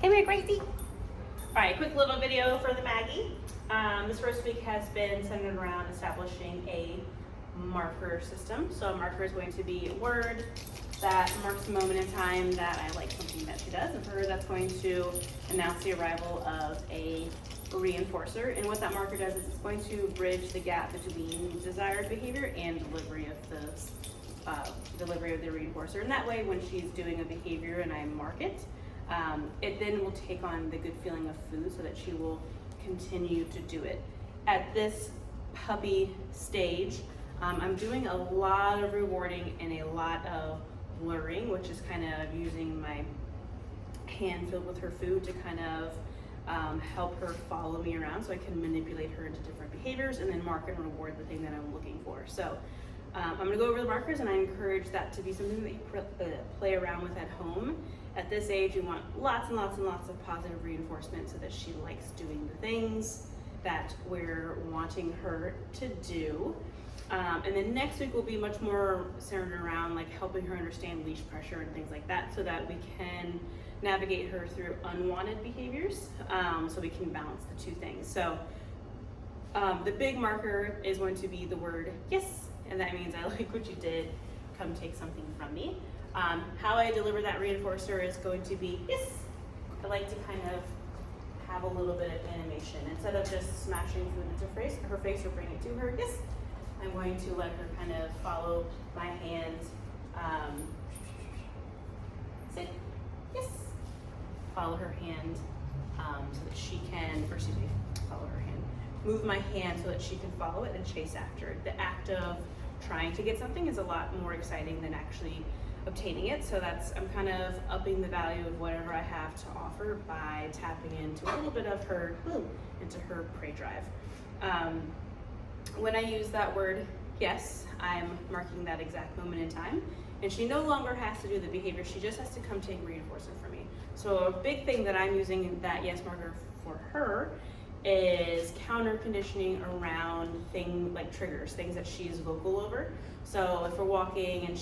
Come here, Gracie. All right, quick little video for the Maggie. This first week has been centered around establishing a marker system. So a marker is going to be a word that marks a moment in time that I like something that she does. And for her, that's going to announce the arrival of a reinforcer. And what that marker does is it's going to bridge the gap between desired behavior and delivery of the reinforcer. And that way, when she's doing a behavior and I mark it, it then will take on the good feeling of food so that she will continue to do it. At this puppy stage, I'm doing a lot of rewarding and a lot of luring, which is kind of using my hand filled with her food to kind of help her follow me around so I can manipulate her into different behaviors and then mark and reward the thing that I'm looking for. So I'm going to go over the markers, and I encourage that to be something that you play around with at home. At this age, you want lots and lots and lots of positive reinforcement so that she likes doing the things that we're wanting her to do. And then next week will be much more centered around like helping her understand leash pressure and things like that so that we can navigate her through unwanted behaviors, so we can balance the two things. So the big marker is going to be the word yes, and that means I like what you did, come take something from me. How I deliver that reinforcer is going to be yes. I like to kind of have a little bit of animation. Instead of just smashing food into her face or bring it to her, yes, I'm going to let her kind of follow my hand. Sit, yes. Follow her hand so that she can, or excuse me, follow her hand. Move my hand so that she can follow it and chase after it. The act of trying to get something is a lot more exciting than actually obtaining it. So I'm kind of upping the value of whatever I have to offer by tapping into a little bit of her, into her prey drive. When I use that word yes, I'm marking that exact moment in time, and she no longer has to do the behavior, she just has to come take reinforcement from me. So a big thing that I'm using that yes marker for her is counter conditioning around things like triggers, things that she's vocal over. So if we're walking and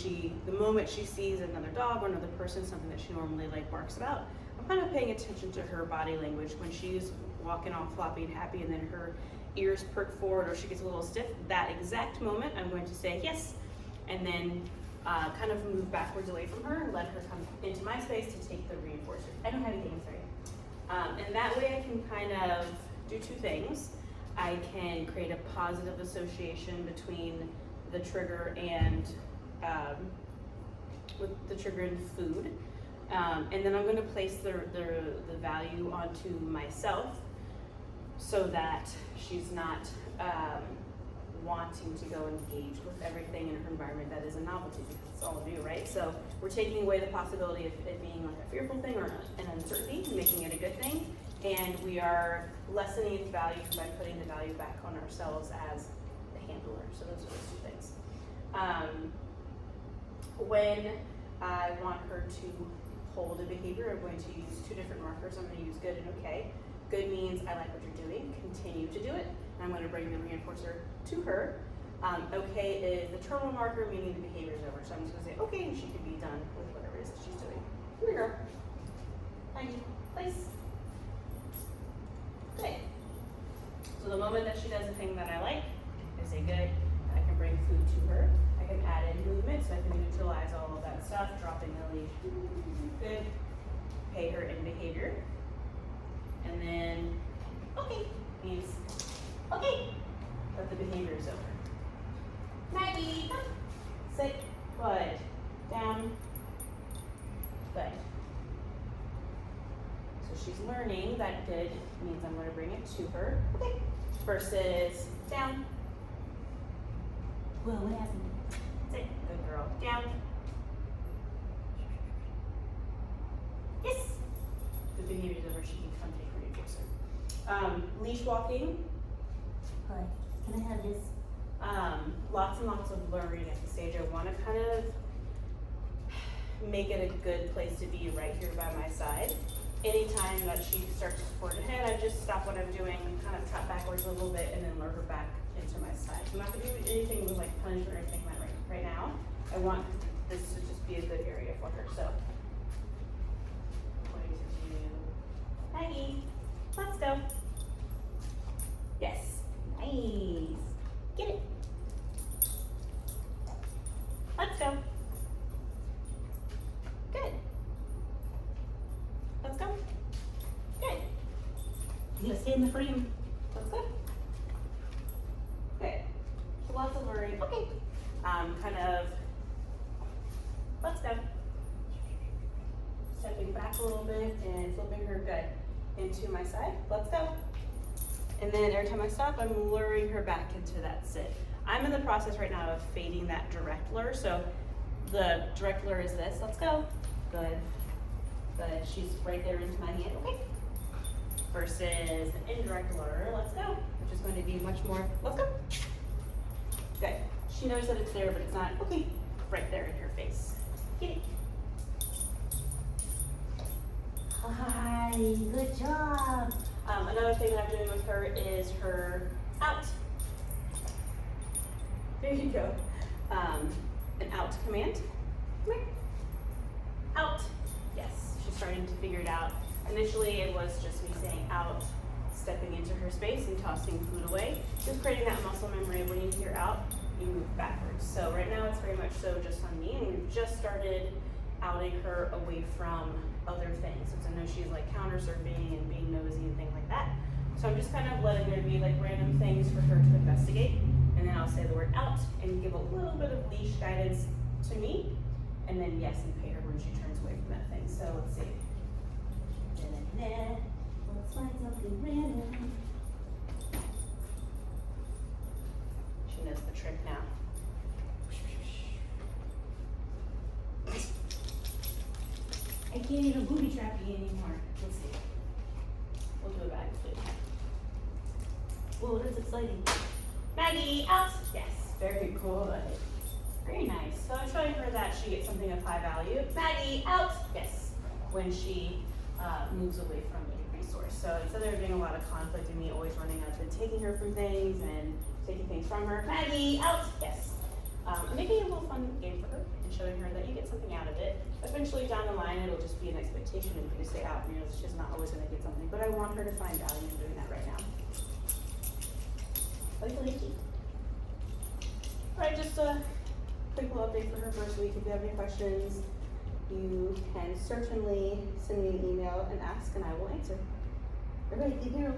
the moment she sees another dog or another person, something that she normally like barks about, I'm kind of paying attention to her body language when she's walking all floppy and happy and then her ears perk forward or she gets a little stiff. That exact moment I'm going to say yes, and then kind of move backwards away from her and let her come into my space to take the reinforcer. I don't have anything, sorry. And that way I can kind of do two things. I can create a positive association between the trigger and with the trigger and food, and then I'm going to place the value onto myself so that she's not wanting to go engage with everything in her environment that is a novelty, because it's all new, right? So we're taking away the possibility of it being like a fearful thing or an uncertainty and making it a good thing. And we are lessening its value by putting the value back on ourselves as the handler. So those are those two things. When I want her to hold a behavior, I'm going to use two different markers. I'm going to use good and okay. Good means I like what you're doing, continue to do it. And I'm going to bring the reinforcer to her. Okay is the terminal marker, meaning the behavior is over. So I'm just going to say okay, and she can be done with whatever it is that she's doing. Here we go. Maggie, place. Good. So the moment that she does a thing that I like, I say good. I can bring food to her. I can add in movement so I can neutralize all of that stuff, dropping the leash. Good. Pay her in behavior. And then, okay, means okay, but the behavior is over. Maggie, come. Sit. Good. Down. Good. So she's learning that good means I'm going to bring it to her. Okay. Versus down. Whoa, what happened? Sit. Good girl. Down. Yes. The behavior's over. She can come take her reinforcer. Leash walking. Hi. Can I have this? Lots and lots of luring at the stage. I want to kind of make it a good place to be right here by my side. Anytime that she starts to forward ahead, I just stop what I'm doing, kind of trot backwards a little bit, and then lure her back into my side. I'm not going to do anything with like punishment or anything right now. I want this to just be a good area for her. So I'm going to do You gotta stay in the frame. That's good. Okay, so lots of worrying. Okay. Kind of, let's go. Stepping back a little bit and flipping her good into my side. Let's go. And then every time I stop, I'm luring her back into that sit. I'm in the process right now of fading that direct lure. So the direct lure is this. Let's go. Good. Good. She's right there into my hand. Okay. Versus an indirect lure. Let's go. Which is going to be much more. Let's go. Good. She knows that it's there, but it's not. Okay. Right there in her face. Get it. Hi, good job. Another thing that I'm doing with her is her out. There you go. An out command. Come here. Out. Yes, she's starting to figure it out. Initially, it was just me saying out, stepping into her space and tossing food away. Just creating that muscle memory of when you hear out, you move backwards. So right now, it's very much so just on me, and we've just started outing her away from other things. Since I know she's like counter surfing and being nosy and things like that. So I'm just kind of letting there be like random things for her to investigate. And then I'll say the word out and give a little bit of leash guidance to me. And then yes, and pay her when she turns away from that thing. So let's see. Let's find something random. She knows the trick now. I can't even booby trap you anymore. Let's see. We'll do a bag flip. Whoa, that's exciting. Maggie, out. Yes, very good. Very nice. So I'm showing her that she gets something of high value. Maggie, out. Yes, when she moves away from a resource. So instead of there being a lot of conflict and me always running up and taking her from things and taking things from her, Maggie, out. Yes. Making a little fun game for her and showing her that you get something out of it. Eventually down the line, it'll just be an expectation of you to stay out. You know, she's not always going to get something, but I want her to find value in doing that right now. Likey. All right, just a quick little update for her first week. If you have any questions, you can certainly send me an email and ask, and I will answer. Everybody, keep here.